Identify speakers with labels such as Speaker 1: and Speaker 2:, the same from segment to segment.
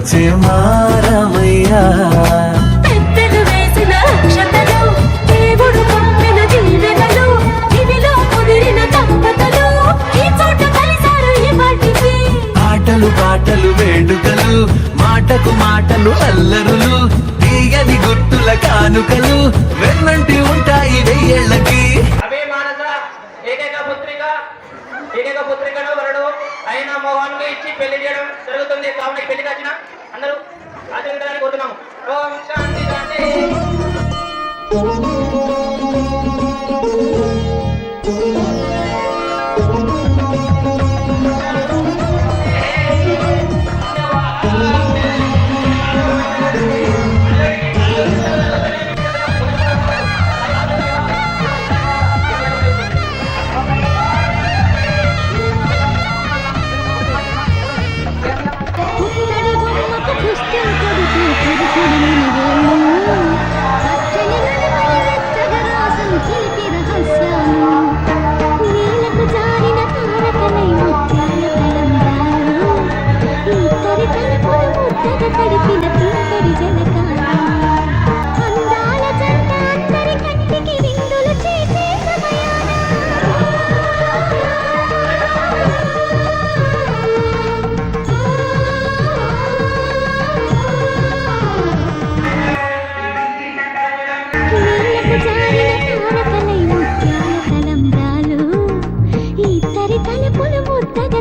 Speaker 1: వచ్చే మారమయ్యా
Speaker 2: పెద్దలు వేసిన అక్షతలు దేవుడు పంపిన దీవెనలు ఇవిలో కుదిరిన దంపతులు ఈ చోట కలిసారు ఈ వాటికి
Speaker 1: ఆటలు పాటలు వేడుకలు మాటకు మాటలు అల్లరులు తీయని గుర్తుల కానుకలు వెన్నంటి ఉంటాయి వెయ్యేళ్ళకి
Speaker 3: ఏకైక పుత్రికను వరుడు అయిన మోహన్కి ఇచ్చి పెళ్లి చేయడం జరుగుతుంది. కావున పెళ్లికి వచ్చిన అందరూ ఆచరించాలని కోరుతున్నాము. ఓం శాంతి శాంతి.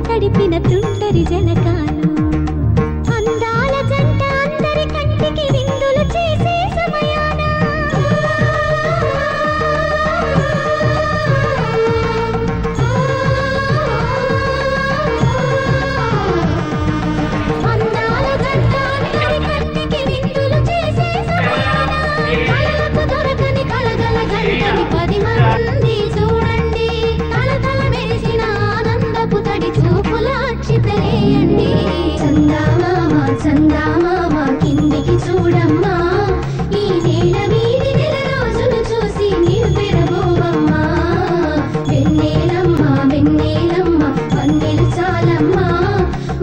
Speaker 2: తడిపిన తుంటరి జలకాలు అందాల జంట అందరి కంటికి విందులు చేసే సమయాన అందాల జంట అందరి కంటికి విందులు చేసే సమయాన కళలకు దొరకని కళగల గంటని 10 మంది చూడండి తలతల మెరిసిన ఆనందపు తడి చూపుల అక్షితలేయండి చందామామ చందామామ కిందికి చూడమ్మా ఈ నేల వీధి నెల రోజులు చూసి నీవు పెరబోవమ్మా వెన్నెలమ్మ వెన్నెలమ్మ వన్నెలు చాలమ్మా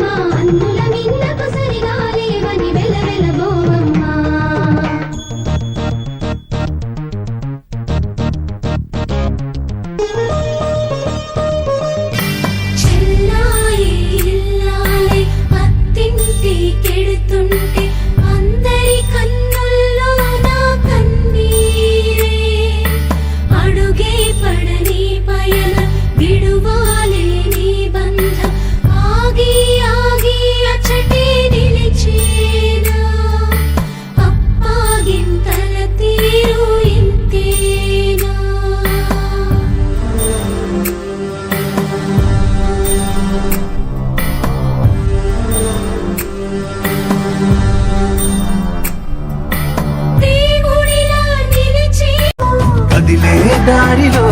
Speaker 2: మా అన్నుల మిన్నకు సరిగా లేవని వెలవెలబోవమ్మా చెల్లాయి ఇల్లాలి అత్తింటి కెడుతుంటే అందరి కన్నుల్లో నా కన్నీరే అడుగే పడని పయన విడువాలే నీ బంధం ఆగి ఆగి అచ్చటే నిలిచేనా అప్పాగింతల తీరు ఇంతేనా దేవుడిలా నిలిచి
Speaker 1: కదిలే దారిలో